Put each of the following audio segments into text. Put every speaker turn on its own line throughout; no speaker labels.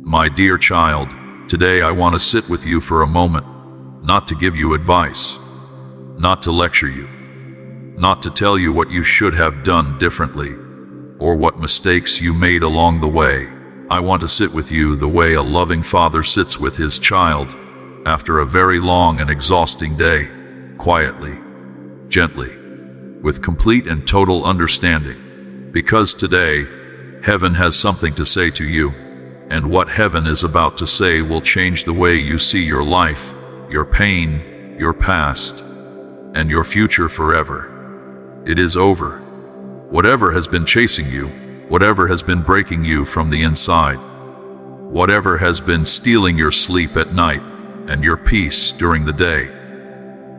My dear child, today I want to sit with you for a moment, not to give you advice, not to lecture you, not to tell you what you should have done differently, or what mistakes you made along the way. I want to sit with you the way a loving father sits with his child after a very long and exhausting day, quietly, gently, with complete and total understanding. Because today, heaven has something to say to you, and what heaven is about to say will change the way you see your life, your pain, your past, and your future forever. It is over. Whatever has been chasing you, whatever has been breaking you from the inside, whatever has been stealing your sleep at night and your peace during the day,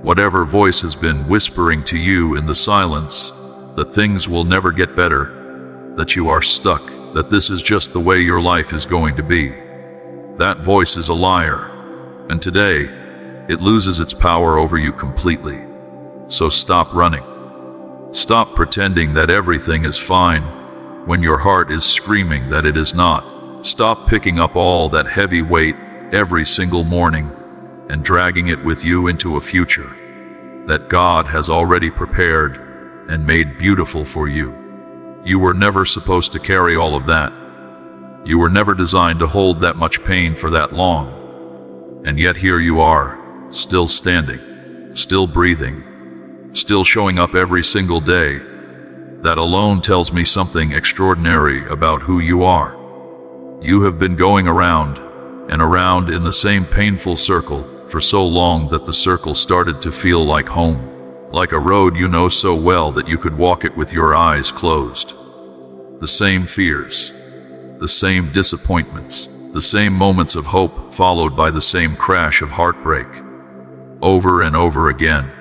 whatever voice has been whispering to you in the silence that things will never get better, that you are stuck, that this is just the way your life is going to be, that voice is a liar, and today it loses its power over you completely. So stop running. Stop pretending that everything is fine when your heart is screaming that it is not. Stop picking up all that heavy weight every single morning and dragging it with you into a future that God has already prepared and made beautiful for you. You were never supposed to carry all of that. You were never designed to hold that much pain for that long. And yet here you are, still standing, still breathing, still showing up every single day. That alone tells me something extraordinary about who you are. You have been going around and around in the same painful circle for so long that the circle started to feel like home, like a road you know so well that you could walk it with your eyes closed. The same fears, the same disappointments, the same moments of hope followed by the same crash of heartbreak, over and over again,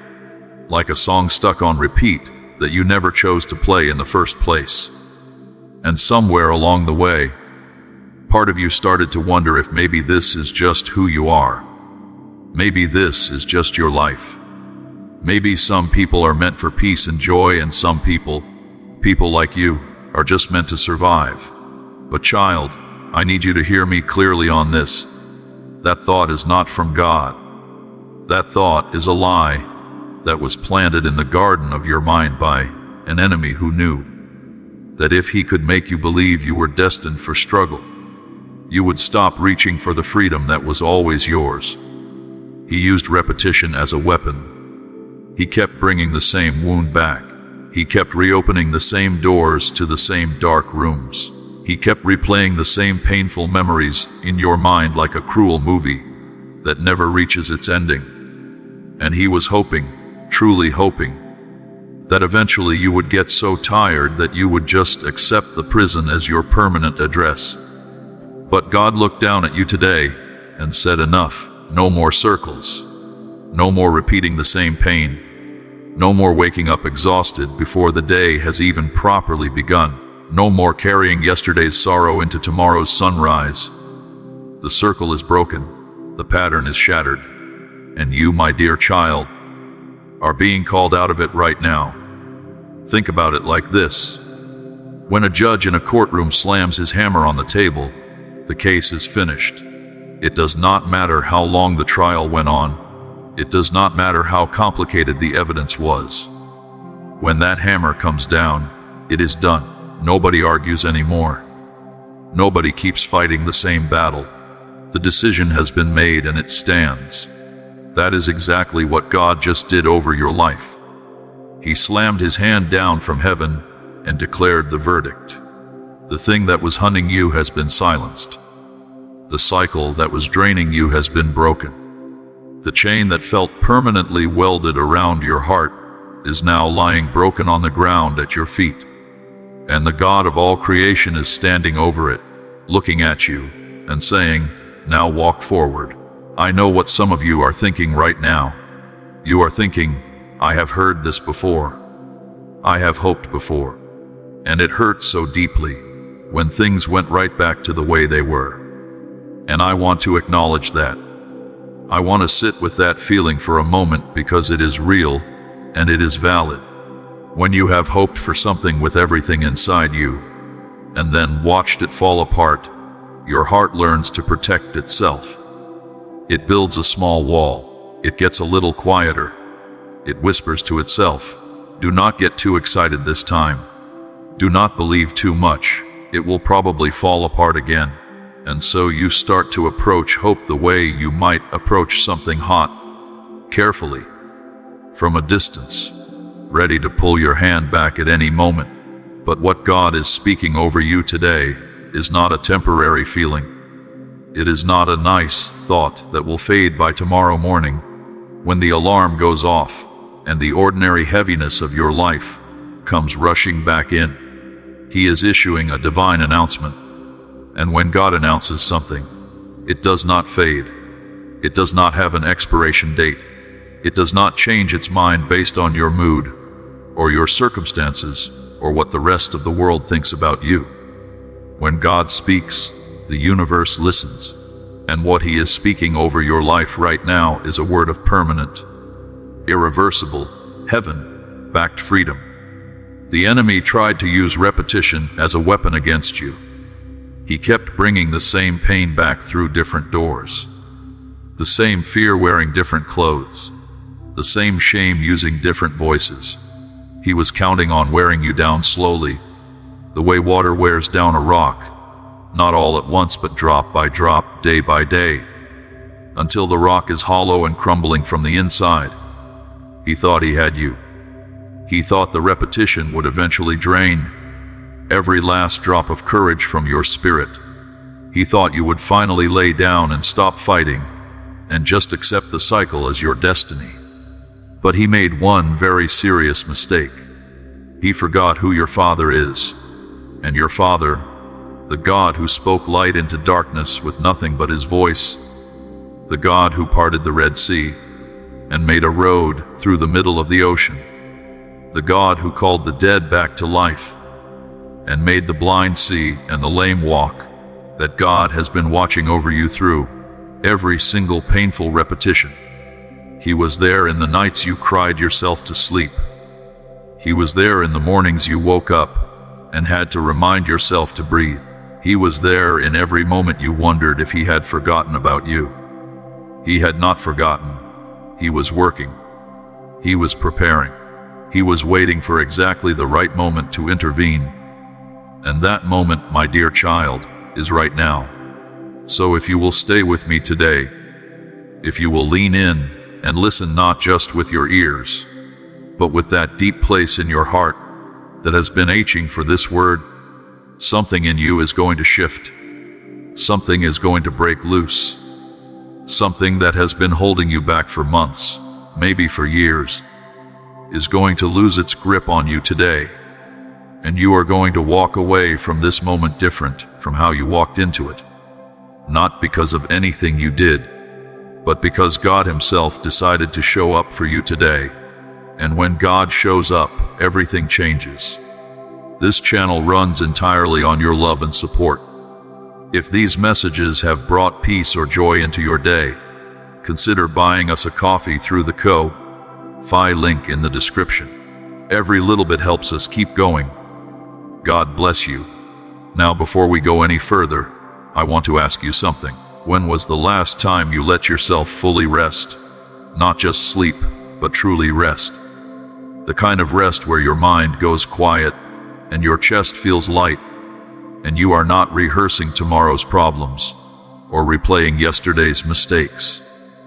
like a song stuck on repeat that you never chose to play in the first place. And somewhere along the way, part of you started to wonder if maybe this is just who you are. Maybe this is just your life. Maybe some people are meant for peace and joy, and some people like you, are just meant to survive. But child, I need you to hear me clearly on this. That thought is not from God. That thought is a lie that was planted in the garden of your mind by an enemy who knew that if he could make you believe you were destined for struggle, you would stop reaching for the freedom that was always yours. He used repetition as a weapon. He kept bringing the same wound back. He kept reopening the same doors to the same dark rooms. He kept replaying the same painful memories in your mind like a cruel movie that never reaches its ending. And he was hoping, truly hoping, that eventually you would get so tired that you would just accept the prison as your permanent address. But God looked down at you today and said, enough. No more circles. No more repeating the same pain. No more waking up exhausted before the day has even properly begun. No more carrying yesterday's sorrow into tomorrow's sunrise. The circle is broken. The pattern is shattered. And you, my dear child, are being called out of it right now. Think about it like this. When a judge in a courtroom slams his hammer on the table, the case is finished. It does not matter how long the trial went on. It does not matter how complicated the evidence was. When that hammer comes down, it is done. Nobody argues anymore. Nobody keeps fighting the same battle. The decision has been made and it stands. That is exactly what God just did over your life. He slammed his hand down from heaven and declared the verdict. The thing that was hunting you has been silenced. The cycle that was draining you has been broken. The chain that felt permanently welded around your heart is now lying broken on the ground at your feet. And the God of all creation is standing over it, looking at you and saying, now walk forward. I know what some of you are thinking right now. You are thinking, I have heard this before. I have hoped before. And it hurts so deeply when things went right back to the way they were. And I want to acknowledge that. I want to sit with that feeling for a moment because it is real and it is valid. When you have hoped for something with everything inside you and then watched it fall apart, your heart learns to protect itself. It builds a small wall. It gets a little quieter. It whispers to itself, "Do not get too excited this time. Do not believe too much. It will probably fall apart again." And so you start to approach hope the way you might approach something hot, carefully, from a distance, ready to pull your hand back at any moment. But what God is speaking over you today is not a temporary feeling. It is not a nice thought that will fade by tomorrow morning when the alarm goes off and the ordinary heaviness of your life comes rushing back in. He is issuing a divine announcement. And when God announces something, it does not fade. It does not have an expiration date. It does not change its mind based on your mood or your circumstances or what the rest of the world thinks about you. When God speaks, the universe listens. And what He is speaking over your life right now is a word of permanent, irreversible, heaven-backed freedom. The enemy tried to use repetition as a weapon against you. He kept bringing the same pain back through different doors, the same fear wearing different clothes, the same shame using different voices. He was counting on wearing you down slowly, the way water wears down a rock, not all at once but drop by drop, day by day, until the rock is hollow and crumbling from the inside. He thought he had you. He thought the repetition would eventually drain every last drop of courage from your spirit. He thought you would finally lay down and stop fighting and just accept the cycle as your destiny. But he made one very serious mistake. He forgot who your Father is. And your Father, the God who spoke light into darkness with nothing but His voice, the God who parted the Red Sea and made a road through the middle of the ocean, the God who called the dead back to life and made the blind see and the lame walk, that God has been watching over you through every single painful repetition. He was there in the nights you cried yourself to sleep. He was there in the mornings you woke up and had to remind yourself to breathe. He was there in every moment you wondered if He had forgotten about you. He had not forgotten. He was working. He was preparing. He was waiting for exactly the right moment to intervene. And that moment, my dear child, is right now. So if you will stay with me today, if you will lean in and listen not just with your ears, but with that deep place in your heart that has been aching for this word, something in you is going to shift. Something is going to break loose. Something that has been holding you back for months, maybe for years, is going to lose its grip on you today. And you are going to walk away from this moment different from how you walked into it. Not because of anything you did, but because God Himself decided to show up for you today. And when God shows up, everything changes. This channel runs entirely on your love and support. If these messages have brought peace or joy into your day, consider buying us a coffee through the Ko-Fi link in the description. Every little bit helps us keep going. God bless you. Now, before we go any further, I want to ask you something. When was the last time you let yourself fully rest? Not just sleep, but truly rest. The kind of rest where your mind goes quiet and your chest feels light, and you are not rehearsing tomorrow's problems or replaying yesterday's mistakes.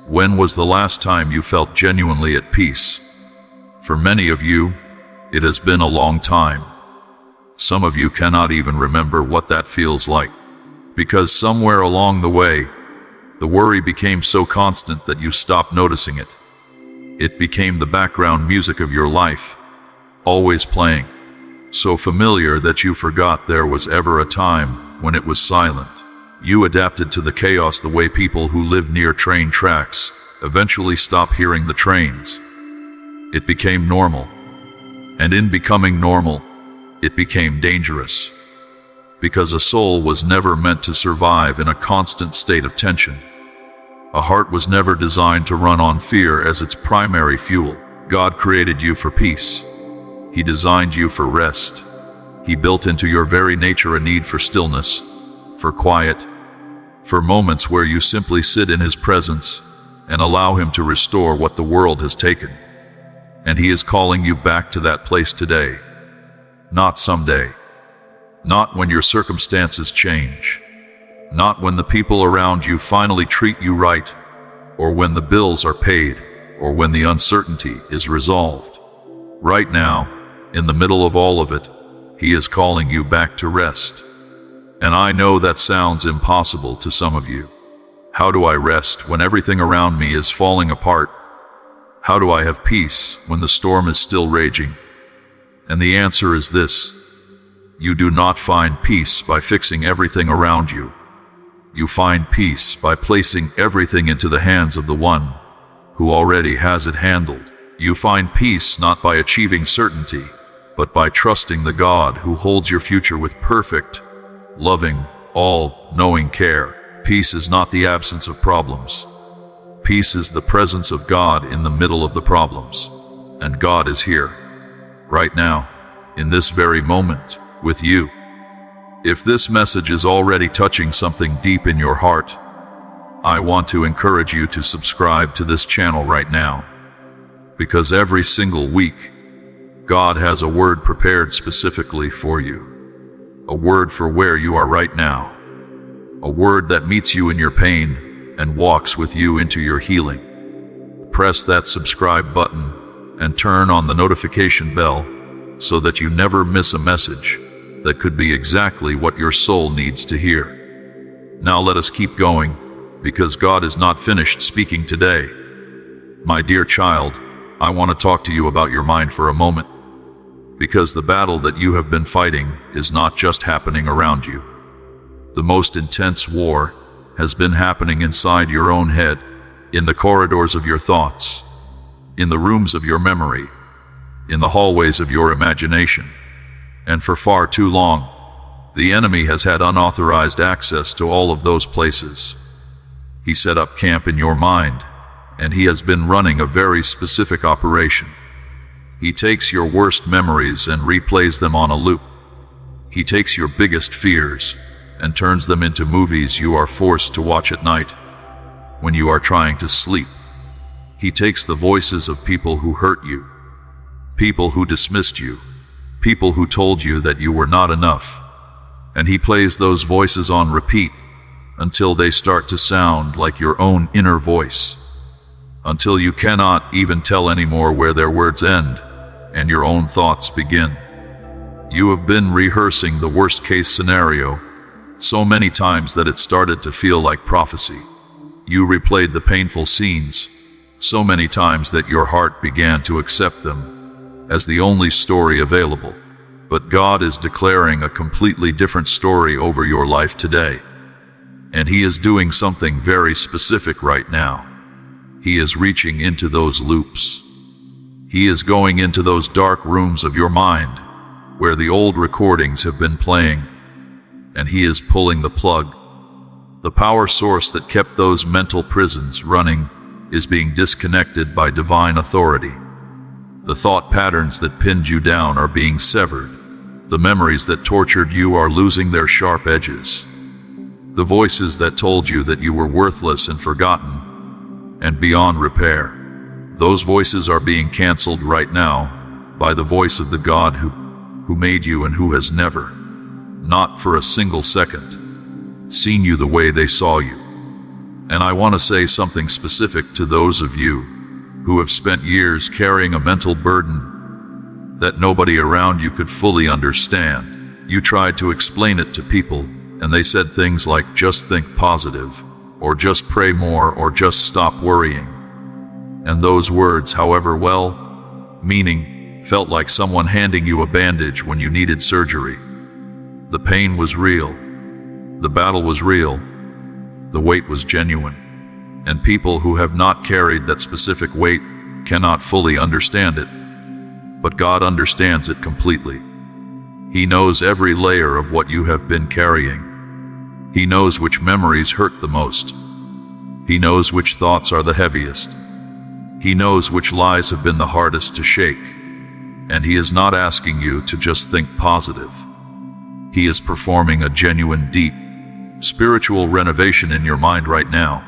When was the last time you felt genuinely at peace? For many of you, it has been a long time. Some of you cannot even remember what that feels like, because somewhere along the way, the worry became so constant that you stopped noticing it. It became the background music of your life, always playing, so familiar that you forgot there was ever a time when it was silent. You adapted to the chaos the way people who live near train tracks eventually stop hearing the trains. It became normal, and in becoming normal, it became dangerous, because a soul was never meant to survive in a constant state of tension. A heart was never designed to run on fear as its primary fuel. God created you for peace. He designed you for rest. He built into your very nature a need for stillness, for quiet, for moments where you simply sit in His presence and allow Him to restore what the world has taken. And He is calling you back to that place today, not someday, not when your circumstances change, not when the people around you finally treat you right, or when the bills are paid, or when the uncertainty is resolved. Right now, in the middle of all of it, He is calling you back to rest. And I know that sounds impossible to some of you. How do I rest when everything around me is falling apart? How do I have peace when the storm is still raging? And the answer is this: you do not find peace by fixing everything around you. You find peace by placing everything into the hands of the One who already has it handled. You find peace not by achieving certainty, but by trusting the God who holds your future with perfect, loving, all-knowing care. Peace is not the absence of problems. Peace is the presence of God in the middle of the problems. And God is here, right now, in this very moment, with you. If this message is already touching something deep in your heart, I want to encourage you to subscribe to this channel right now, because every single week, God has a word prepared specifically for you, a word for where you are right now, a word that meets you in your pain and walks with you into your healing. Press that subscribe button and turn on the notification bell so that you never miss a message that could be exactly what your soul needs to hear. Now let us keep going, because God is not finished speaking today. My dear child, I want to talk to you about your mind for a moment, because the battle that you have been fighting is not just happening around you. The most intense war has been happening inside your own head, in the corridors of your thoughts, in the rooms of your memory, in the hallways of your imagination. And for far too long, the enemy has had unauthorized access to all of those places. He set up camp in your mind, and he has been running a very specific operation. He takes your worst memories and replays them on a loop. He takes your biggest fears and turns them into movies you are forced to watch at night when you are trying to sleep. He takes the voices of people who hurt you, people who dismissed you, people who told you that you were not enough, and he plays those voices on repeat until they start to sound like your own inner voice, until you cannot even tell anymore where their words end and your own thoughts begin. You have been rehearsing the worst-case scenario so many times that it started to feel like prophecy. You replayed the painful scenes so many times that your heart began to accept them as the only story available. But God is declaring a completely different story over your life today. And He is doing something very specific right now. He is reaching into those loops. He is going into those dark rooms of your mind where the old recordings have been playing, and He is pulling the plug. The power source that kept those mental prisons running is being disconnected by divine authority. The thought patterns that pinned you down are being severed. The memories that tortured you are losing their sharp edges. The voices that told you that you were worthless and forgotten and beyond repair, those voices are being canceled right now by the voice of the God who made you and who has never, not for a single second, seen you the way they saw you. And I want to say something specific to those of you who have spent years carrying a mental burden that nobody around you could fully understand. You tried to explain it to people, and they said things like, just think positive, or just pray more, or just stop worrying. And those words, however well-meaning, felt like someone handing you a bandage when you needed surgery. The pain was real. The battle was real. The weight was genuine. And people who have not carried that specific weight cannot fully understand it. But God understands it completely. He knows every layer of what you have been carrying. He knows which memories hurt the most. He knows which thoughts are the heaviest. He knows which lies have been the hardest to shake. And He is not asking you to just think positive. He is performing a genuine, deep, spiritual renovation in your mind right now.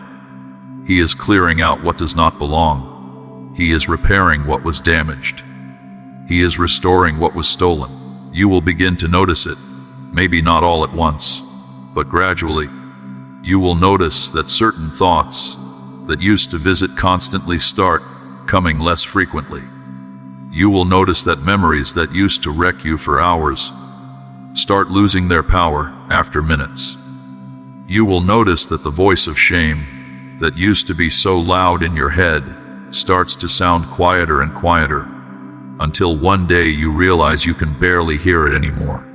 He is clearing out what does not belong. He is repairing what was damaged. He is restoring what was stolen. You will begin to notice it, maybe not all at once, but gradually. You will notice that certain thoughts that used to visit constantly start coming less frequently. You will notice that memories that used to wreck you for hours start losing their power after minutes. You will notice that the voice of shame that used to be so loud in your head starts to sound quieter and quieter, until one day you realize you can barely hear it anymore.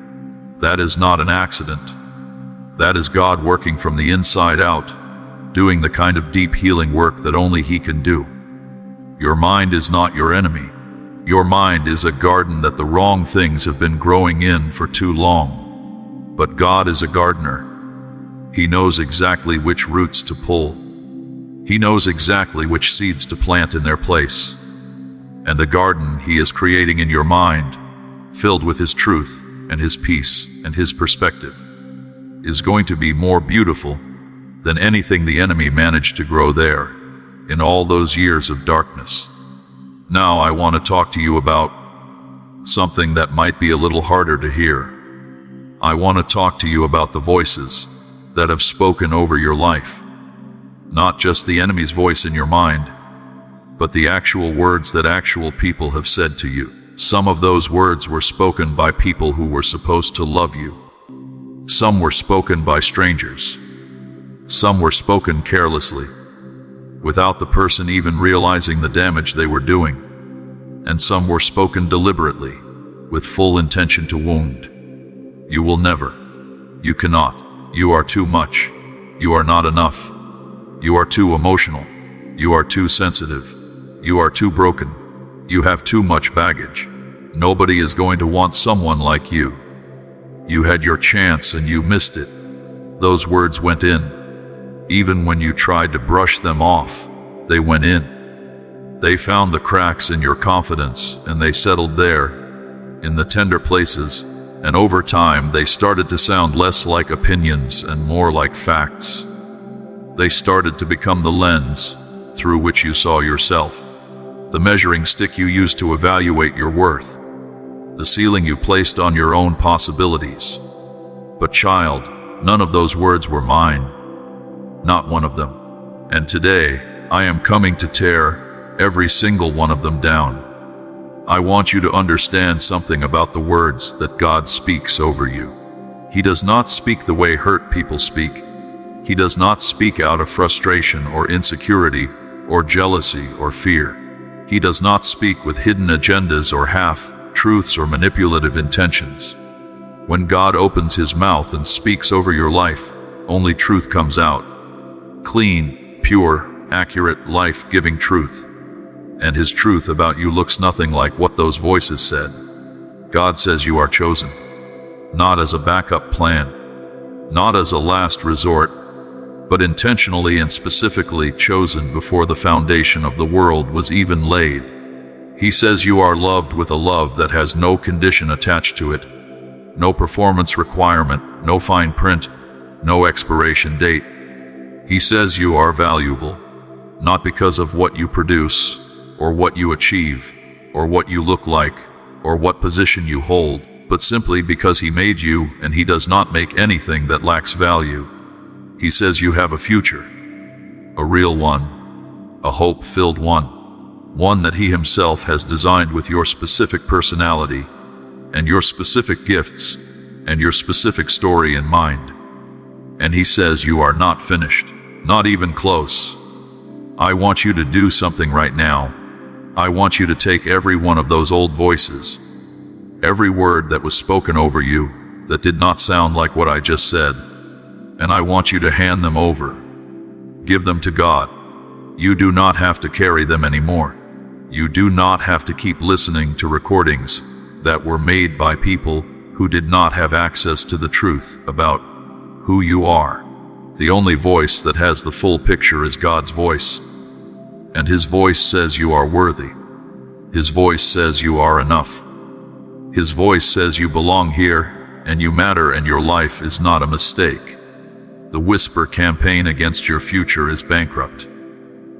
That is not an accident. That is God working from the inside out, doing the kind of deep healing work that only He can do. Your mind is not your enemy. Your mind is a garden that the wrong things have been growing in for too long. But God is a gardener. He knows exactly which roots to pull. He knows exactly which seeds to plant in their place. And the garden He is creating in your mind, filled with His truth and His peace and His perspective, is going to be more beautiful than anything the enemy managed to grow there in all those years of darkness. Now I want to talk to you about something that might be a little harder to hear. I want to talk to you about the voices that have spoken over your life. Not just the enemy's voice in your mind, but the actual words that actual people have said to you. Some of those words were spoken by people who were supposed to love you. Some were spoken by strangers. Some were spoken carelessly, without the person even realizing the damage they were doing. And some were spoken deliberately, with full intention to wound. You will never. You cannot. You are too much. You are not enough. You are too emotional. You are too sensitive. You are too broken. You have too much baggage. Nobody is going to want someone like you. You had your chance and you missed it. Those words went in. Even when you tried to brush them off, they went in. They found the cracks in your confidence and they settled there, in the tender places, and over time they started to sound less like opinions and more like facts. They started to become the lens through which you saw yourself, the measuring stick you used to evaluate your worth, the ceiling you placed on your own possibilities. But child, none of those words were mine. Not one of them. And today, I am coming to tear every single one of them down. I want you to understand something about the words that God speaks over you. He does not speak the way hurt people speak. He does not speak out of frustration or insecurity or jealousy or fear. He does not speak with hidden agendas or half-truths or manipulative intentions. When God opens His mouth and speaks over your life, only truth comes out. Clean, pure, accurate, life-giving truth. And His truth about you looks nothing like what those voices said. God says you are chosen, not as a backup plan, not as a last resort, but intentionally and specifically chosen before the foundation of the world was even laid. He says you are loved with a love that has no condition attached to it, no performance requirement, no fine print, no expiration date. He says you are valuable, not because of what you produce, or what you achieve, or what you look like, or what position you hold, but simply because He made you and He does not make anything that lacks value. He says you have a future, a real one, a hope-filled one that He Himself has designed with your specific personality, and your specific gifts, and your specific story in mind. And He says you are not finished, not even close. I want you to do something right now. I want you to take every one of those old voices, every word that was spoken over you that did not sound like what I just said, and I want you to hand them over. Give them to God. You do not have to carry them anymore. You do not have to keep listening to recordings that were made by people who did not have access to the truth about who you are. The only voice that has the full picture is God's voice. And His voice says you are worthy. His voice says you are enough. His voice says you belong here, and you matter, and your life is not a mistake. The whisper campaign against your future is bankrupt.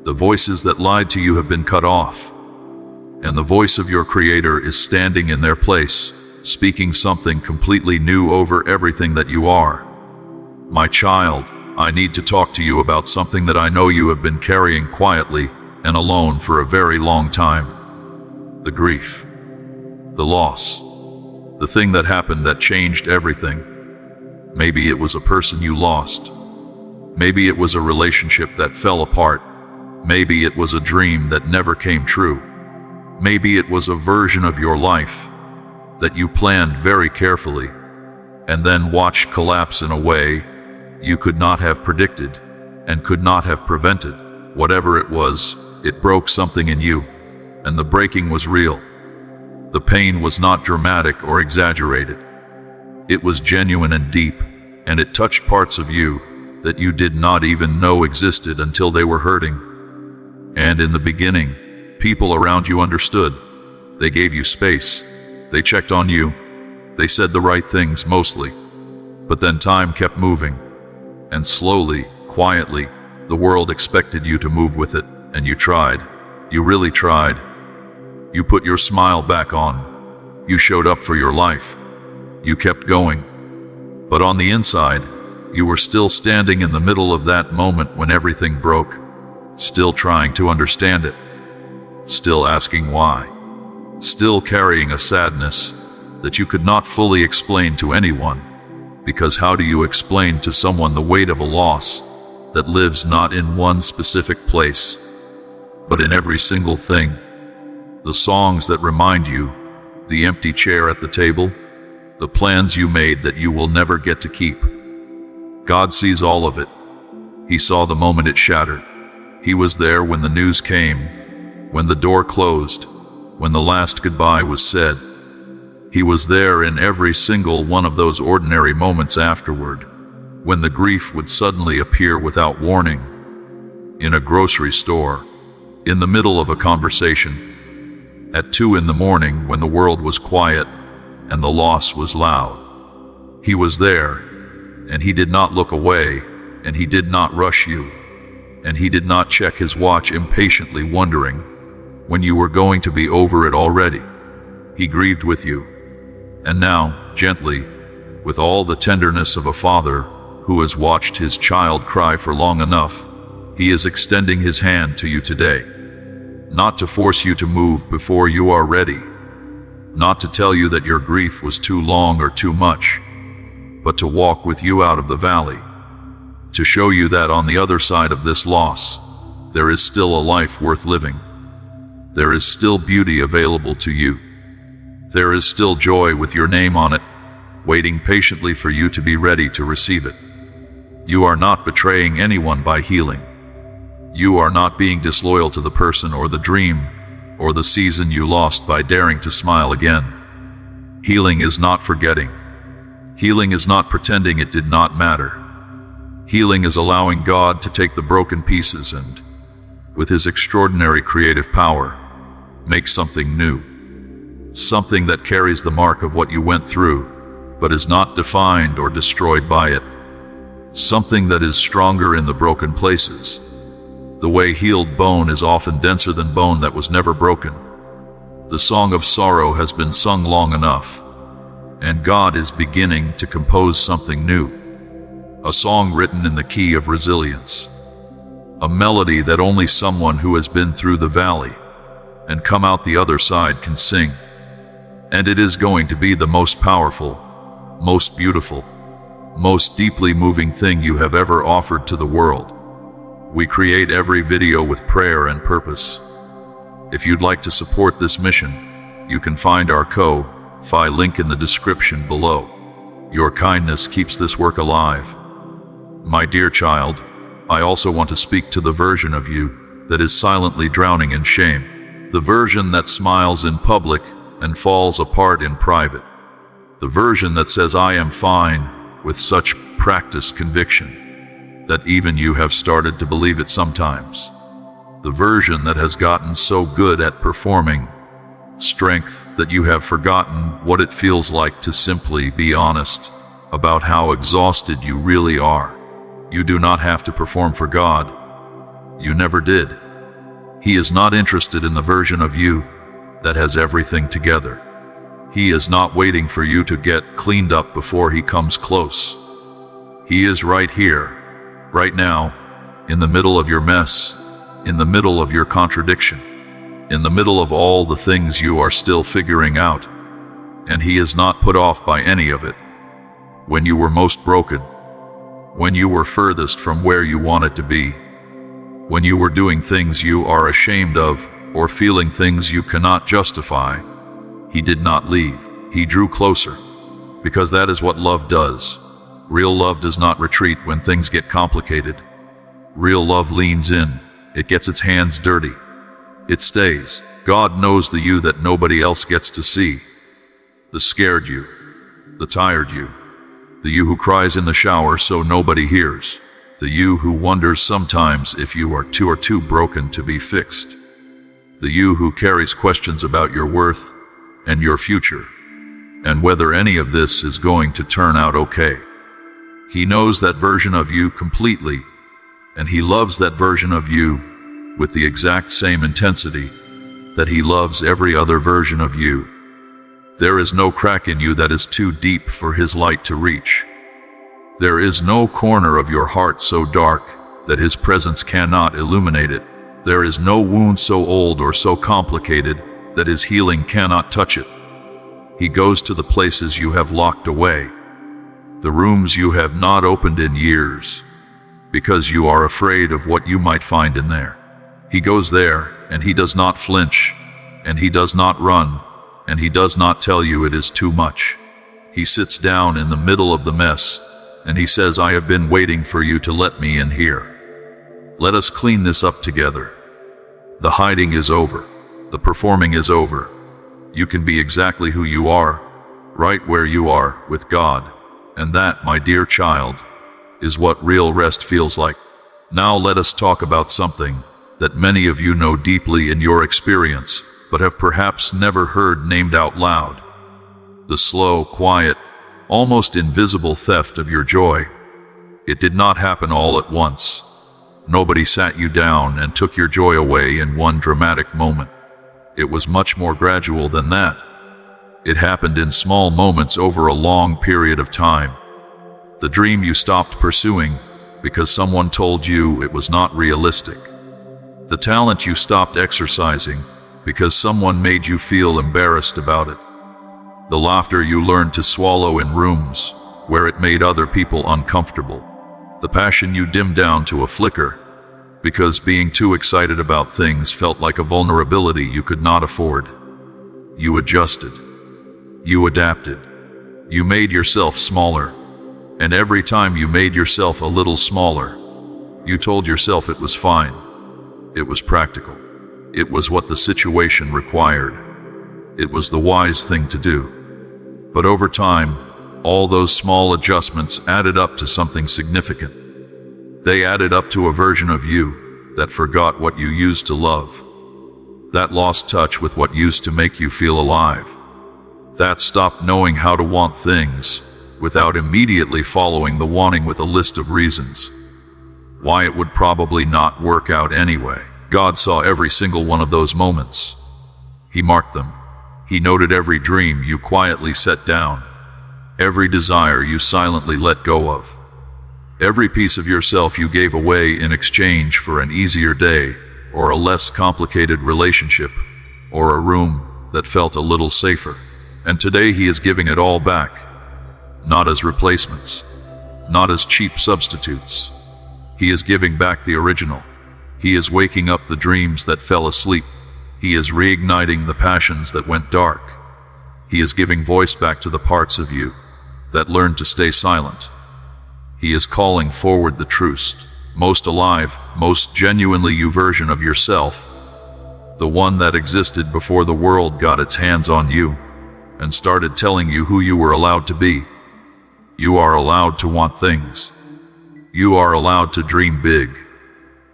The voices that lied to you have been cut off, and the voice of your Creator is standing in their place, speaking something completely new over everything that you are. My child, I need to talk to you about something that I know you have been carrying quietly and alone for a very long time. The grief, the loss, the thing that happened that changed everything. Maybe it was a person you lost. Maybe it was a relationship that fell apart. Maybe it was a dream that never came true. Maybe it was a version of your life that you planned very carefully and then watched collapse in a way you could not have predicted and could not have prevented. Whatever it was, it broke something in you, and the breaking was real. The pain was not dramatic or exaggerated. It was genuine and deep, and it touched parts of you that you did not even know existed until they were hurting. And in the beginning, people around you understood. They gave you space. They checked on you. They said the right things mostly. But then time kept moving, and slowly, quietly, the world expected you to move with it, and you tried. You really tried. You put your smile back on. You showed up for your life. You kept going. But on the inside, you were still standing in the middle of that moment when everything broke, still trying to understand it, still asking why, still carrying a sadness that you could not fully explain to anyone, because how do you explain to someone the weight of a loss that lives not in one specific place, but in every single thing? The songs that remind you, the empty chair at the table, the plans you made that you will never get to keep. God sees all of it. He saw the moment it shattered. He was there when the news came, when the door closed, when the last goodbye was said. He was there in every single one of those ordinary moments afterward, when the grief would suddenly appear without warning, in a grocery store, in the middle of a conversation, at 2 a.m. when the world was quiet and the loss was loud. He was there, and he did not look away, and he did not rush you, and he did not check his watch impatiently wondering when you were going to be over it already. He grieved with you. And now, gently, with all the tenderness of a father who has watched his child cry for long enough, he is extending his hand to you today. Not to force you to move before you are ready, not to tell you that your grief was too long or too much, but to walk with you out of the valley, to show you that on the other side of this loss, there is still a life worth living. There is still beauty available to you. There is still joy with your name on it, waiting patiently for you to be ready to receive it. You are not betraying anyone by healing. You are not being disloyal to the person or the dream or the season you lost by daring to smile again. Healing is not forgetting. Healing is not pretending it did not matter. Healing is allowing God to take the broken pieces and, with His extraordinary creative power, make something new. Something that carries the mark of what you went through, but is not defined or destroyed by it. Something that is stronger in the broken places. The way healed bone is often denser than bone that was never broken. The song of sorrow has been sung long enough, and God is beginning to compose something new. A song written in the key of resilience. A melody that only someone who has been through the valley and come out the other side can sing. And it is going to be the most powerful, most beautiful, most deeply moving thing you have ever offered to the world. We create every video with prayer and purpose. If you'd like to support this mission, you can find our Ko-Fi link in the description below. Your kindness keeps this work alive. My dear child, I also want to speak to the version of you that is silently drowning in shame. The version that smiles in public and falls apart in private. The version that says, "I am fine," with such practiced conviction that even you have started to believe it sometimes. The version that has gotten so good at performing strength that you have forgotten what it feels like to simply be honest about how exhausted you really are. You do not have to perform for God. You never did. He is not interested in the version of you that has everything together. He is not waiting for you to get cleaned up before he comes close. He is right here, right now, in the middle of your mess, in the middle of your contradiction, in the middle of all the things you are still figuring out, and he is not put off by any of it. When you were most broken, when you were furthest from where you wanted to be, when you were doing things you are ashamed of or feeling things you cannot justify, he did not leave. He drew closer, because that is what love does. Real love does not retreat when things get complicated. Real love leans in. It gets its hands dirty. It stays. God knows the you that nobody else gets to see. The scared you, the tired you, the you who cries in the shower so nobody hears, the you who wonders sometimes if you are too broken to be fixed, the you who carries questions about your worth and your future, and whether any of this is going to turn out okay. He knows that version of you completely, and he loves that version of you with the exact same intensity that he loves every other version of you. There is no crack in you that is too deep for his light to reach. There is no corner of your heart so dark that his presence cannot illuminate it. There is no wound so old or so complicated that his healing cannot touch it. He goes to the places you have locked away, the rooms you have not opened in years, because you are afraid of what you might find in there. He goes there, and he does not flinch, and he does not run, and he does not tell you it is too much. He sits down in the middle of the mess, and he says, I have been waiting for you to let me in here. Let us clean this up together. The hiding is over. The performing is over. You can be exactly who you are, right where you are, with God. And that, my dear child, is what real rest feels like. Now let us talk about something that many of you know deeply in your experience, but have perhaps never heard named out loud. The slow, quiet, almost invisible theft of your joy. It did not happen all at once. Nobody sat you down and took your joy away in one dramatic moment. It was much more gradual than that. It happened in small moments over a long period of time. The dream you stopped pursuing because someone told you it was not realistic. The talent you stopped exercising because someone made you feel embarrassed about it. The laughter you learned to swallow in rooms where it made other people uncomfortable. The passion you dimmed down to a flicker because being too excited about things felt like a vulnerability you could not afford. You adjusted. You adapted. You made yourself smaller. And every time you made yourself a little smaller, you told yourself it was fine. It was practical. It was what the situation required. It was the wise thing to do. But over time, all those small adjustments added up to something significant. They added up to a version of you that forgot what you used to love. That lost touch with what used to make you feel alive. That stopped knowing how to want things without immediately following the wanting with a list of reasons why it would probably not work out anyway. God saw every single one of those moments. He marked them. He noted every dream you quietly set down, every desire you silently let go of, every piece of yourself you gave away in exchange for an easier day or a less complicated relationship or a room that felt a little safer. And today he is giving it all back, not as replacements, not as cheap substitutes. He is giving back the original. He is waking up the dreams that fell asleep. He is reigniting the passions that went dark. He is giving voice back to the parts of you that learned to stay silent. He is calling forward the truest, most alive, most genuinely you version of yourself, the one that existed before the world got its hands on you and started telling you who you were allowed to be. You are allowed to want things. You are allowed to dream big.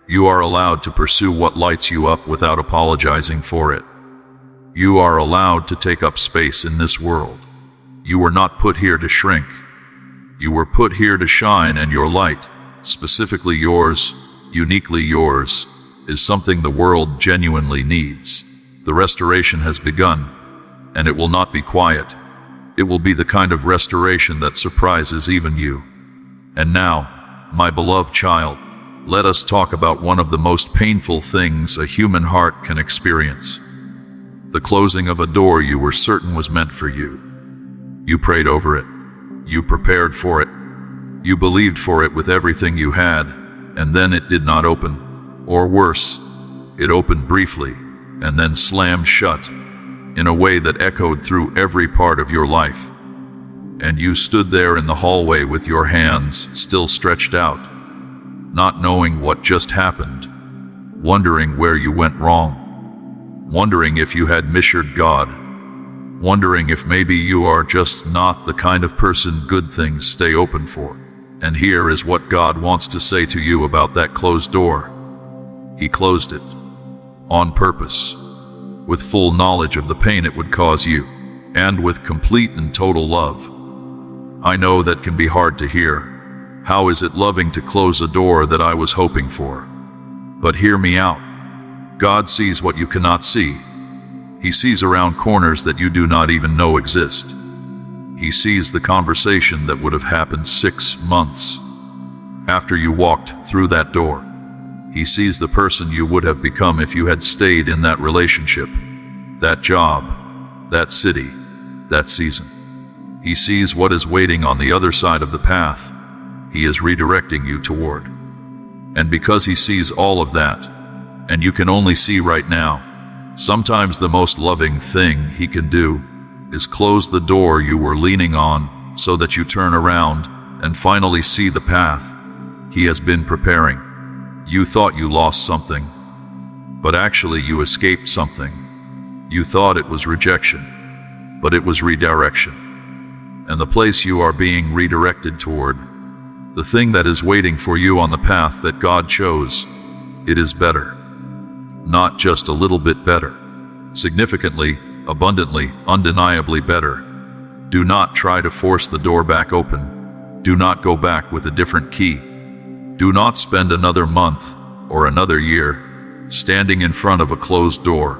You are allowed to pursue what lights you up without apologizing for it. You are allowed to take up space in this world. You were not put here to shrink. You were put here to shine, and your light, specifically yours, uniquely yours, is something the world genuinely needs. The restoration has begun, and it will not be quiet. It will be the kind of restoration that surprises even you. And now, my beloved child, let us talk about one of the most painful things a human heart can experience. The closing of a door you were certain was meant for you. You prayed over it. You prepared for it. You believed for it with everything you had, and then it did not open. Or worse, it opened briefly, and then slammed shut, in a way that echoed through every part of your life. And you stood there in the hallway with your hands still stretched out, not knowing what just happened, wondering where you went wrong, wondering if you had misheard God, wondering if maybe you are just not the kind of person good things stay open for. And here is what God wants to say to you about that closed door. He closed it on purpose, with full knowledge of the pain it would cause you, and with complete and total love. I know that can be hard to hear. How is it loving to close a door that I was hoping for? But hear me out. God sees what you cannot see. He sees around corners that you do not even know exist. He sees the conversation that would have happened 6 months after you walked through that door. He sees the person you would have become if you had stayed in that relationship, that job, that city, that season. He sees what is waiting on the other side of the path He is redirecting you toward. And because He sees all of that, and you can only see right now, sometimes the most loving thing He can do is close the door you were leaning on so that you turn around and finally see the path He has been preparing. You thought you lost something, but actually you escaped something. You thought it was rejection, but it was redirection. And the place you are being redirected toward, the thing that is waiting for you on the path that God chose, it is better. Not just a little bit better. Significantly, abundantly, undeniably better. Do not try to force the door back open. Do not go back with a different key. Do not spend another month or another year standing in front of a closed door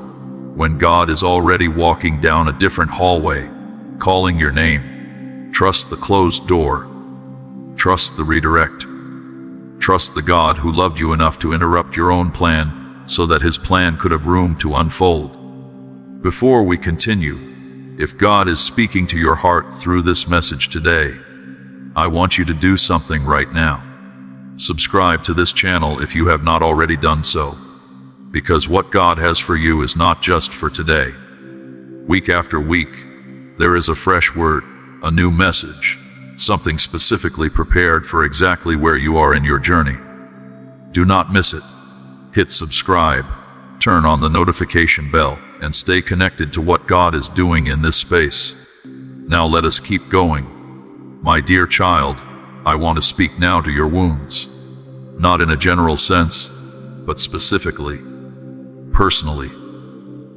when God is already walking down a different hallway, calling your name. Trust the closed door. Trust the redirect. Trust the God who loved you enough to interrupt your own plan so that His plan could have room to unfold. Before we continue, if God is speaking to your heart through this message today, I want you to do something right now. Subscribe to this channel if you have not already done so, because what God has for you is not just for today. Week after week, there is a fresh word, a new message, something specifically prepared for exactly where you are in your journey. Do not miss it. Hit subscribe, turn on the notification bell, and stay connected to what God is doing in this space. Now let us keep going. My dear child, I want to speak now to your wounds. Not in a general sense, but specifically, personally.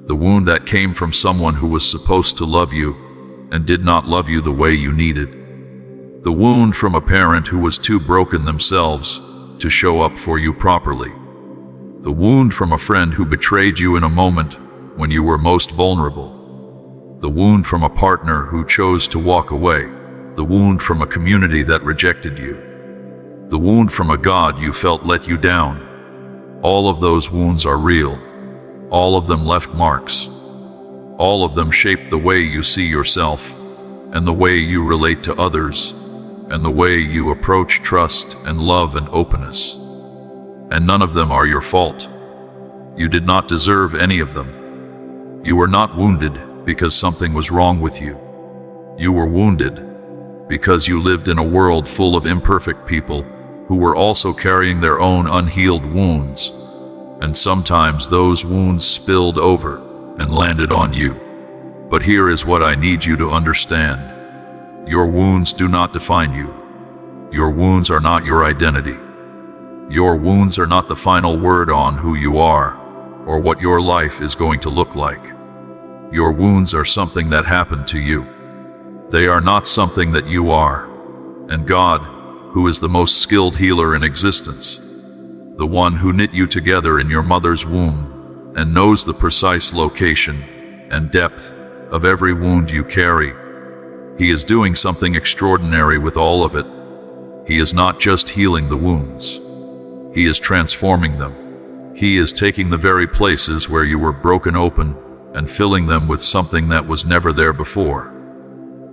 The wound that came from someone who was supposed to love you and did not love you the way you needed. The wound from a parent who was too broken themselves to show up for you properly. The wound from a friend who betrayed you in a moment when you were most vulnerable. The wound from a partner who chose to walk away. The wound from a community that rejected you. The wound from a God you felt let you down. All of those wounds are real. All of them left marks. All of them shaped the way you see yourself, and the way you relate to others, and the way you approach trust and love and openness. And none of them are your fault. You did not deserve any of them. You were not wounded because something was wrong with you. You were wounded because you lived in a world full of imperfect people who were also carrying their own unhealed wounds. And sometimes those wounds spilled over and landed on you. But here is what I need you to understand. Your wounds do not define you. Your wounds are not your identity. Your wounds are not the final word on who you are or what your life is going to look like. Your wounds are something that happened to you. They are not something that you are. And God, who is the most skilled healer in existence, the one who knit you together in your mother's womb and knows the precise location and depth of every wound you carry. He is doing something extraordinary with all of it. He is not just healing the wounds. He is transforming them. He is taking the very places where you were broken open and filling them with something that was never there before.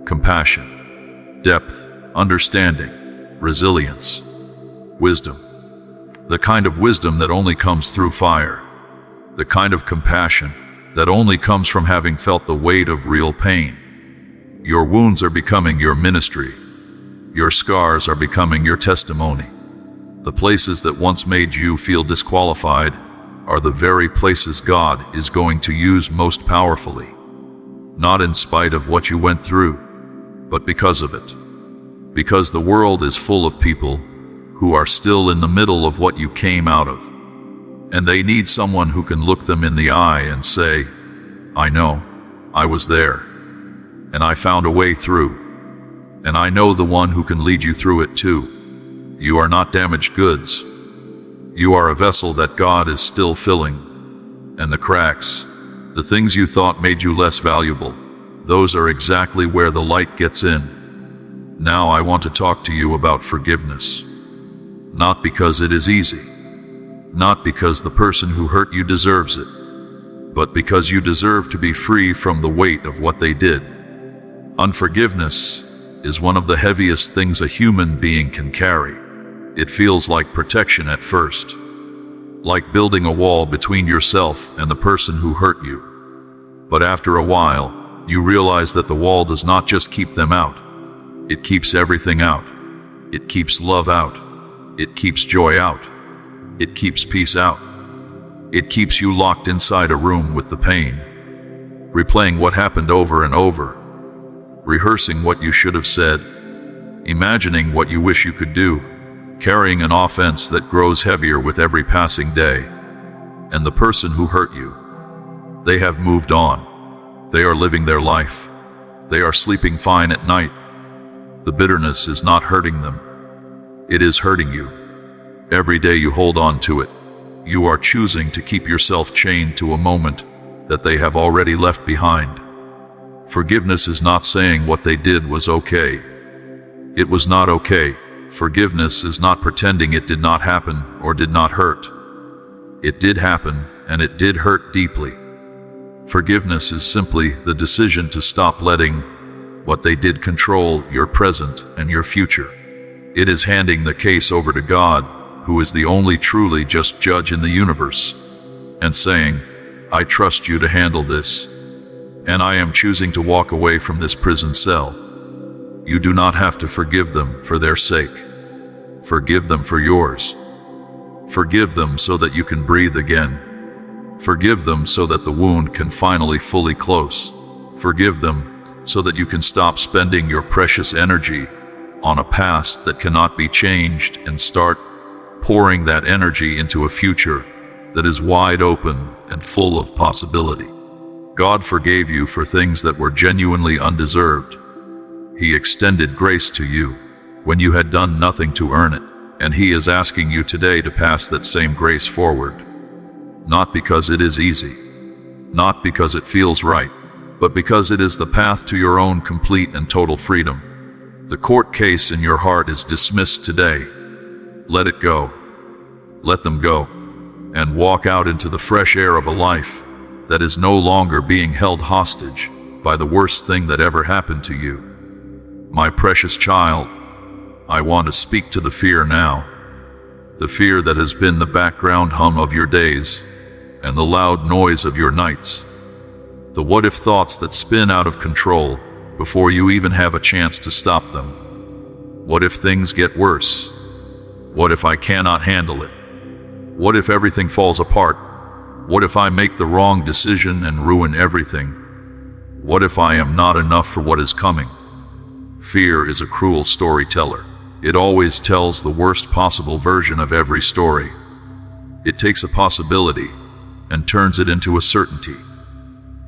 Compassion, depth, understanding, resilience, wisdom. The kind of wisdom that only comes through fire. The kind of compassion that only comes from having felt the weight of real pain. Your wounds are becoming your ministry. Your scars are becoming your testimony. The places that once made you feel disqualified are the very places God is going to use most powerfully. Not in spite of what you went through, but because of it. Because the world is full of people who are still in the middle of what you came out of. And they need someone who can look them in the eye and say, I know, I was there, and I found a way through. And I know the one who can lead you through it too. You are not damaged goods. You are a vessel that God is still filling. And the cracks, the things you thought made you less valuable, those are exactly where the light gets in. Now I want to talk to you about forgiveness. Not because it is easy. Not because the person who hurt you deserves it, but because you deserve to be free from the weight of what they did. Unforgiveness is one of the heaviest things a human being can carry. It feels like protection at first, like building a wall between yourself and the person who hurt you. But after a while, you realize that the wall does not just keep them out. It keeps everything out. It keeps love out. It keeps joy out. It keeps peace out. It keeps you locked inside a room with the pain, replaying what happened over and over, rehearsing what you should have said, imagining what you wish you could do, carrying an offense that grows heavier with every passing day. And the person who hurt you, they have moved on. They are living their life. They are sleeping fine at night. The bitterness is not hurting them. It is hurting you. Every day you hold on to it. You are choosing to keep yourself chained to a moment that they have already left behind. Forgiveness is not saying what they did was okay. It was not okay. Forgiveness is not pretending it did not happen or did not hurt. It did happen, and it did hurt deeply. Forgiveness is simply the decision to stop letting what they did control your present and your future. It is handing the case over to God, who is the only truly just judge in the universe, and saying, I trust you to handle this, and I am choosing to walk away from this prison cell. You do not have to forgive them for their sake. Forgive them for yours. Forgive them so that you can breathe again. Forgive them so that the wound can finally fully close. Forgive them so that you can stop spending your precious energy on a past that cannot be changed and start pouring that energy into a future that is wide open and full of possibility. God forgave you for things that were genuinely undeserved. He extended grace to you when you had done nothing to earn it, and He is asking you today to pass that same grace forward. Not because it is easy, not because it feels right, but because it is the path to your own complete and total freedom. The court case in your heart is dismissed today. Let it go. Let them go, and walk out into the fresh air of a life that is no longer being held hostage by the worst thing that ever happened to you. My precious child, I want to speak to the fear now, the fear that has been the background hum of your days and the loud noise of your nights, the what-if thoughts that spin out of control before you even have a chance to stop them. What if things get worse? What if I cannot handle it? What if everything falls apart? What if I make the wrong decision and ruin everything? What if I am not enough for what is coming? Fear is a cruel storyteller. It always tells the worst possible version of every story. It takes a possibility and turns it into a certainty.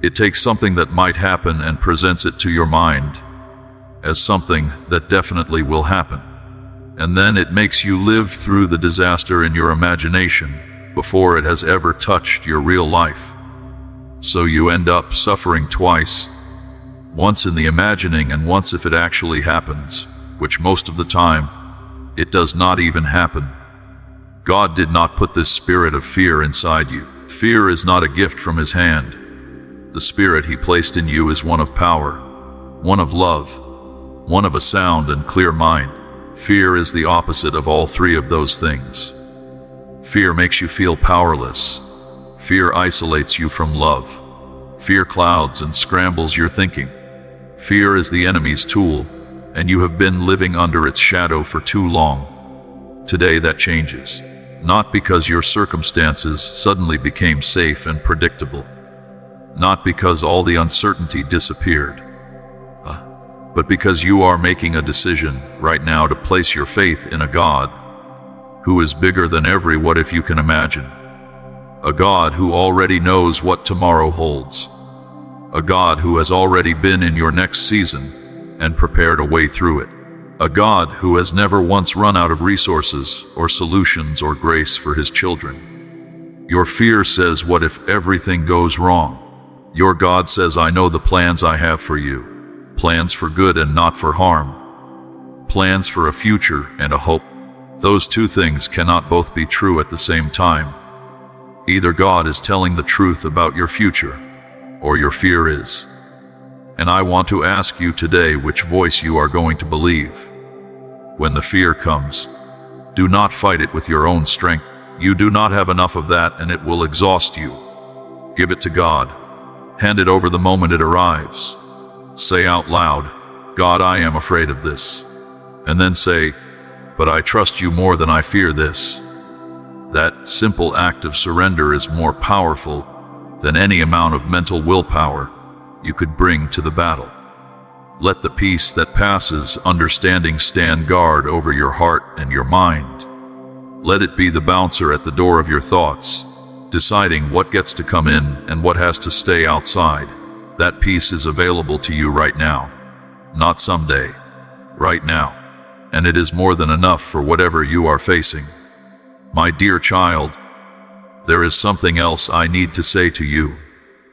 It takes something that might happen and presents it to your mind as something that definitely will happen. And then it makes you live through the disaster in your imagination before it has ever touched your real life. So you end up suffering twice, once in the imagining and once if it actually happens, which most of the time, it does not even happen. God did not put this spirit of fear inside you. Fear is not a gift from His hand. The spirit He placed in you is one of power, one of love, one of a sound and clear mind. Fear is the opposite of all three of those things. Fear makes you feel powerless. Fear isolates you from love. Fear clouds and scrambles your thinking. Fear is the enemy's tool, and you have been living under its shadow for too long. Today that changes. Not because your circumstances suddenly became safe and predictable. Not because all the uncertainty disappeared. But because you are making a decision right now to place your faith in a God who is bigger than every what if you can imagine. A God who already knows what tomorrow holds. A God who has already been in your next season and prepared a way through it. A God who has never once run out of resources or solutions or grace for His children. Your fear says, what if everything goes wrong? Your God says, I know the plans I have for you. Plans for good and not for harm. Plans for a future and a hope. Those two things cannot both be true at the same time. Either God is telling the truth about your future, or your fear is. And I want to ask you today which voice you are going to believe. When the fear comes, do not fight it with your own strength. You do not have enough of that, and it will exhaust you. Give it to God. Hand it over the moment it arrives. Say out loud, God, I am afraid of this. And then say, but I trust you more than I fear this. That simple act of surrender is more powerful than any amount of mental willpower you could bring to the battle. Let the peace that passes understanding stand guard over your heart and your mind. Let it be the bouncer at the door of your thoughts, deciding what gets to come in and what has to stay outside. That peace is available to you right now, not someday, right now. And it is more than enough for whatever you are facing. My dear child, there is something else I need to say to you,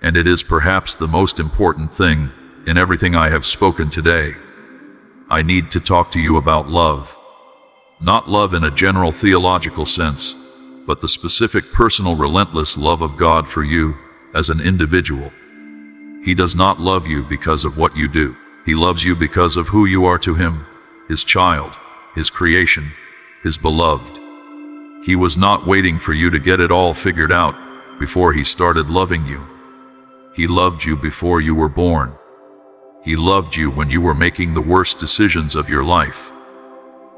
and it is perhaps the most important thing in everything I have spoken today. I need to talk to you about love. Not love in a general theological sense, but the specific personal relentless love of God for you as an individual. He does not love you because of what you do. He loves you because of who you are to Him, His child, His creation, His beloved. He was not waiting for you to get it all figured out before He started loving you. He loved you before you were born. He loved you when you were making the worst decisions of your life.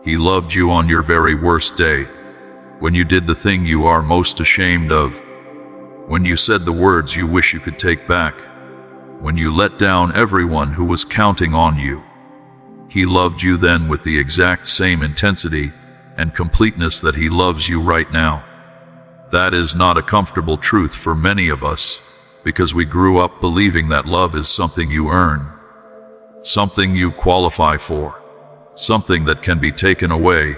He loved you on your very worst day, when you did the thing you are most ashamed of, when you said the words you wish you could take back, when you let down everyone who was counting on you. He loved you then with the exact same intensity and completeness that He loves you right now. That is not a comfortable truth for many of us, because we grew up believing that love is something you earn, something you qualify for, something that can be taken away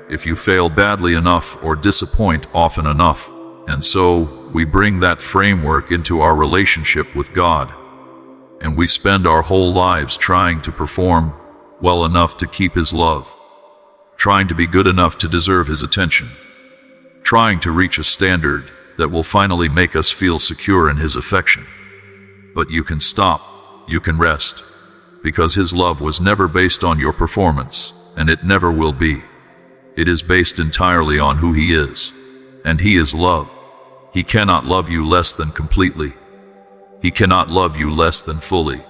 if you fail badly enough or disappoint often enough. And so we bring that framework into our relationship with God, and we spend our whole lives trying to perform well enough to keep His love, trying to be good enough to deserve His attention, trying to reach a standard that will finally make us feel secure in His affection. But you can stop, you can rest, because His love was never based on your performance, and it never will be. It is based entirely on who He is, and He is love. He cannot love you less than completely. He cannot love you less than fully.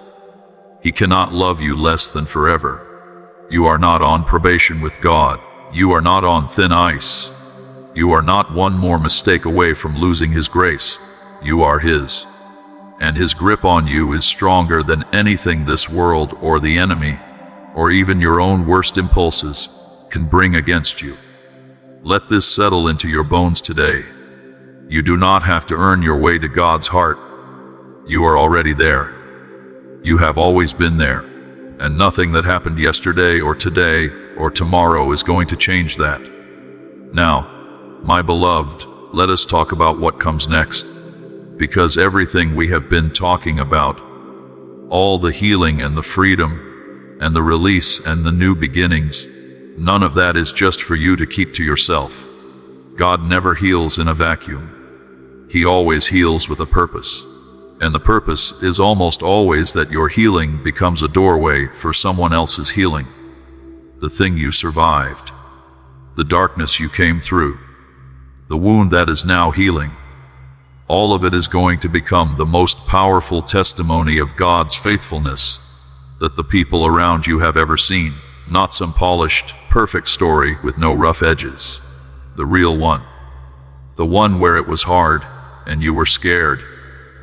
He cannot love you less than forever. You are not on probation with God. You are not on thin ice. You are not one more mistake away from losing His grace. You are His. And His grip on you is stronger than anything this world or the enemy, or even your own worst impulses, can bring against you. Let this settle into your bones today. You do not have to earn your way to God's heart. You are already there. You have always been there, and nothing that happened yesterday or today or tomorrow is going to change that. Now, my beloved, let us talk about what comes next. Because everything we have been talking about, all the healing and the freedom and the release and the new beginnings, none of that is just for you to keep to yourself. God never heals in a vacuum. He always heals with a purpose. And the purpose is almost always that your healing becomes a doorway for someone else's healing. The thing you survived, the darkness you came through, the wound that is now healing, all of it is going to become the most powerful testimony of God's faithfulness that the people around you have ever seen. Not some polished, perfect story with no rough edges. The real one. The one where it was hard, and you were scared,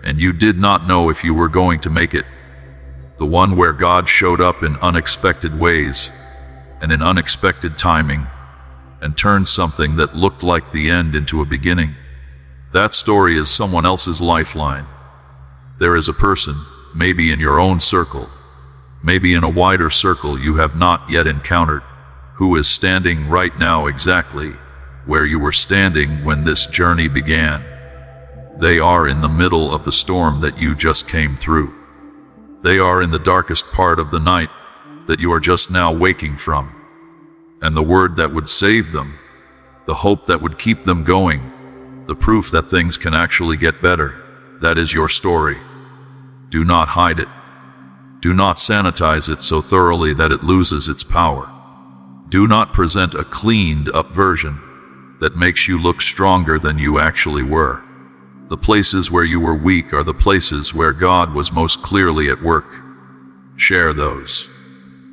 and you did not know if you were going to make it. The one where God showed up in unexpected ways, and in unexpected timing, and turned something that looked like the end into a beginning. That story is someone else's lifeline. There is a person, maybe in your own circle, maybe in a wider circle you have not yet encountered, who is standing right now exactly where you were standing when this journey began. They are in the middle of the storm that you just came through. They are in the darkest part of the night that you are just now waking from. And the word that would save them, the hope that would keep them going, the proof that things can actually get better, that is your story. Do not hide it. Do not sanitize it so thoroughly that it loses its power. Do not present a cleaned-up version that makes you look stronger than you actually were. The places where you were weak are the places where God was most clearly at work. Share those.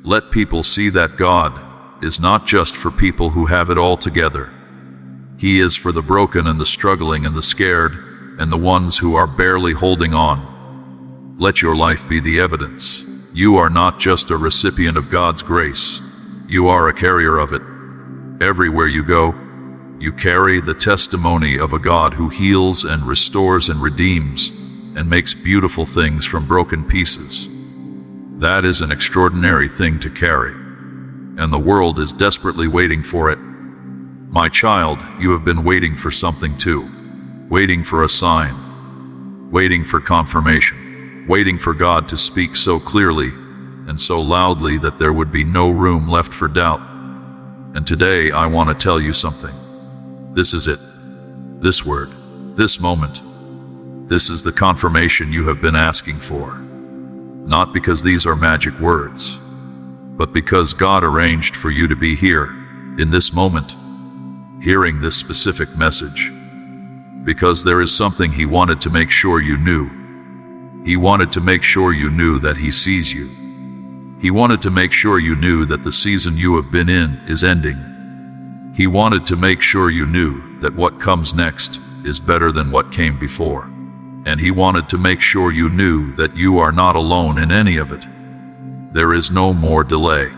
Let people see that God is not just for people who have it all together. He is for the broken and the struggling and the scared and the ones who are barely holding on. Let your life be the evidence. You are not just a recipient of God's grace. You are a carrier of it. Everywhere you go, you carry the testimony of a God who heals and restores and redeems and makes beautiful things from broken pieces. That is an extraordinary thing to carry, and the world is desperately waiting for it. My child, you have been waiting for something too. Waiting for a sign. Waiting for confirmation. Waiting for God to speak so clearly and so loudly that there would be no room left for doubt. And today I want to tell you something. This is it. This word. This moment. This is the confirmation you have been asking for. Not because these are magic words, but because God arranged for you to be here, in this moment, hearing this specific message. Because there is something He wanted to make sure you knew. He wanted to make sure you knew that He sees you. He wanted to make sure you knew that the season you have been in is ending. He wanted to make sure you knew that what comes next is better than what came before. And He wanted to make sure you knew that you are not alone in any of it. There is no more delay.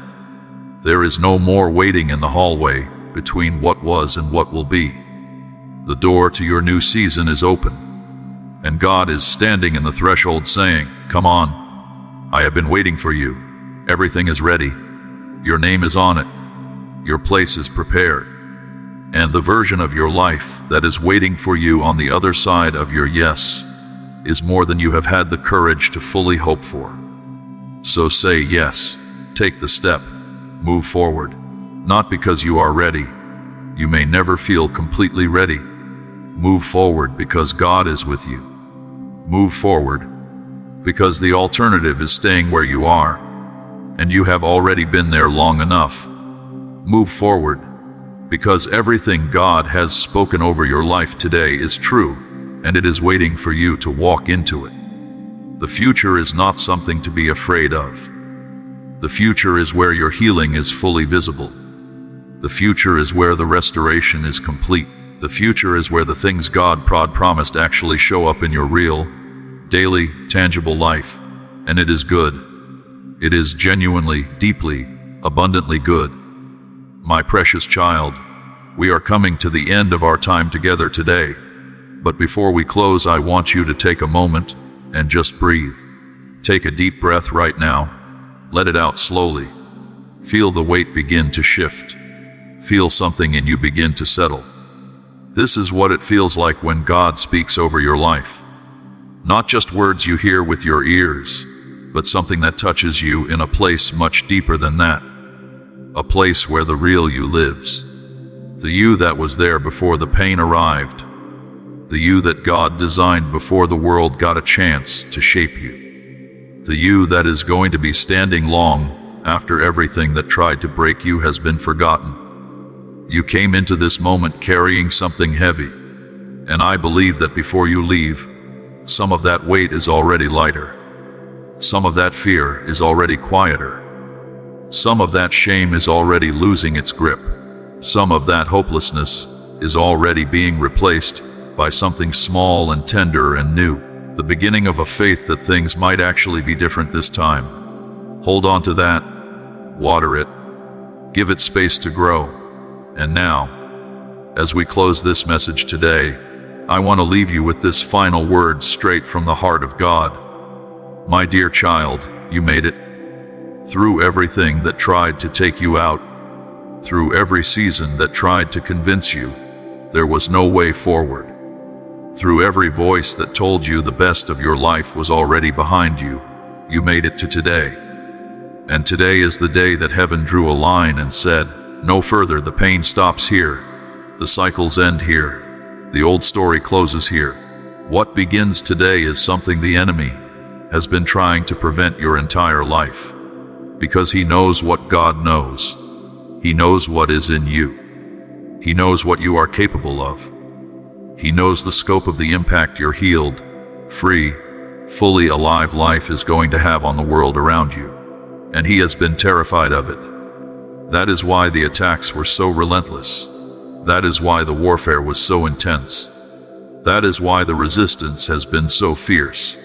There is no more waiting in the hallway between what was and what will be. The door to your new season is open, and God is standing in the threshold saying, "Come on, I have been waiting for you. Everything is ready. Your name is on it. Your place is prepared. And the version of your life that is waiting for you on the other side of your yes is more than you have had the courage to fully hope for. So say yes. Take the step. Move forward. Not because you are ready. You may never feel completely ready. Move forward because God is with you. Move forward because the alternative is staying where you are, and you have already been there long enough. Move forward because everything God has spoken over your life today is true, and it is waiting for you to walk into it. The future is not something to be afraid of. The future is where your healing is fully visible. The future is where the restoration is complete. The future is where the things God promised actually show up in your real, daily, tangible life, and it is good. It is genuinely, deeply, abundantly good. My precious child, we are coming to the end of our time together today, but before we close, I want you to take a moment and just breathe. Take a deep breath right now. Let it out slowly. Feel the weight begin to shift. Feel something in you begin to settle. This is what it feels like when God speaks over your life. Not just words you hear with your ears, but something that touches you in a place much deeper than that. A place where the real you lives. The you that was there before the pain arrived. The you that God designed before the world got a chance to shape you. The you that is going to be standing long after everything that tried to break you has been forgotten. You came into this moment carrying something heavy, and I believe that before you leave, some of that weight is already lighter. Some of that fear is already quieter. Some of that shame is already losing its grip. Some of that hopelessness is already being replaced by something small and tender and new. The beginning of a faith that things might actually be different this time. Hold on to that. Water it. Give it space to grow. And now, as we close this message today, I want to leave you with this final word straight from the heart of God. My dear child, you made it. Through everything that tried to take you out, through every season that tried to convince you there was no way forward, through every voice that told you the best of your life was already behind you, you made it to today. And today is the day that heaven drew a line and said, no further, the pain stops here, the cycles end here, the old story closes here. What begins today is something the enemy has been trying to prevent your entire life. Because he knows what God knows. He knows what is in you. He knows what you are capable of. He knows the scope of the impact your healed, free, fully alive life is going to have on the world around you. And he has been terrified of it. That is why the attacks were so relentless. That is why the warfare was so intense. That is why the resistance has been so fierce.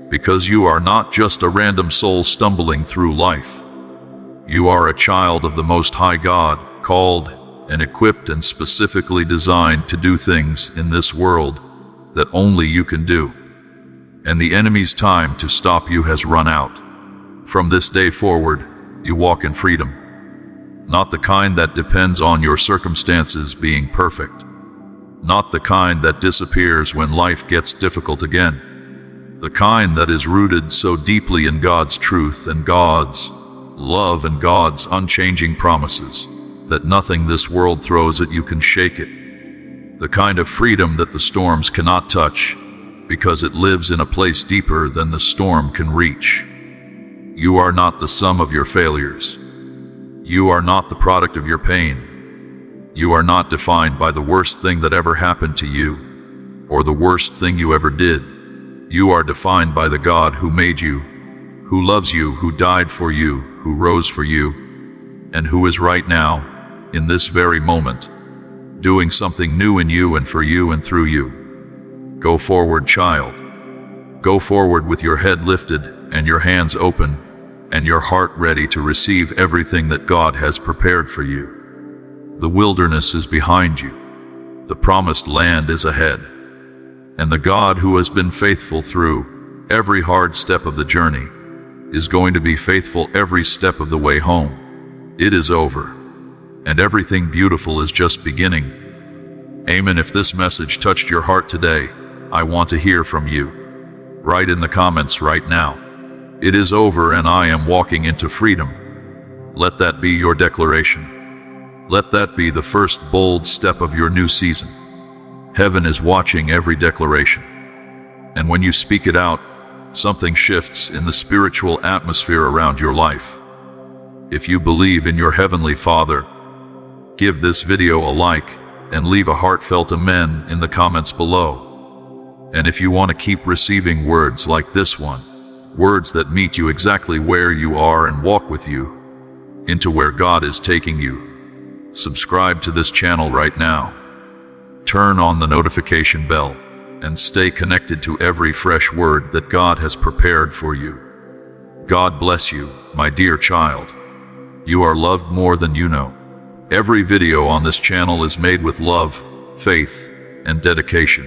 Because you are not just a random soul stumbling through life. You are a child of the Most High God, called and equipped and specifically designed to do things in this world that only you can do. And the enemy's time to stop you has run out. From this day forward, you walk in freedom. Not the kind that depends on your circumstances being perfect. Not the kind that disappears when life gets difficult again. The kind that is rooted so deeply in God's truth and God's love and God's unchanging promises that nothing this world throws at you can shake it. The kind of freedom that the storms cannot touch because it lives in a place deeper than the storm can reach. You are not the sum of your failures. You are not the product of your pain. You are not defined by the worst thing that ever happened to you or the worst thing you ever did. You are defined by the God who made you, who loves you, who died for you, who rose for you, and who is right now, in this very moment, doing something new in you and for you and through you. Go forward, child. Go forward with your head lifted and your hands open and your heart ready to receive everything that God has prepared for you. The wilderness is behind you. The promised land is ahead. And the God who has been faithful through every hard step of the journey is going to be faithful every step of the way home. It is over, and everything beautiful is just beginning. Amen. If this message touched your heart today, I want to hear from you. Write in the comments right now. It is over and I am walking into freedom. Let that be your declaration. Let that be the first bold step of your new season. Heaven is watching every declaration. And when you speak it out, something shifts in the spiritual atmosphere around your life. If you believe in your Heavenly Father, give this video a like and leave a heartfelt amen in the comments below. And if you want to keep receiving words like this one, words that meet you exactly where you are and walk with you into where God is taking you, subscribe to this channel right now. Turn on the notification bell and stay connected to every fresh word that God has prepared for you. God bless you, my dear child. You are loved more than you know. Every video on this channel is made with love, faith, and dedication.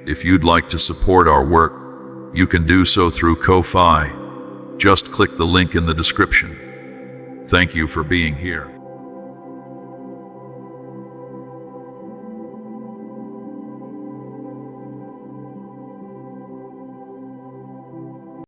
If you'd like to support our work, you can do so through Ko-Fi. Just click the link in the description. Thank you for being here.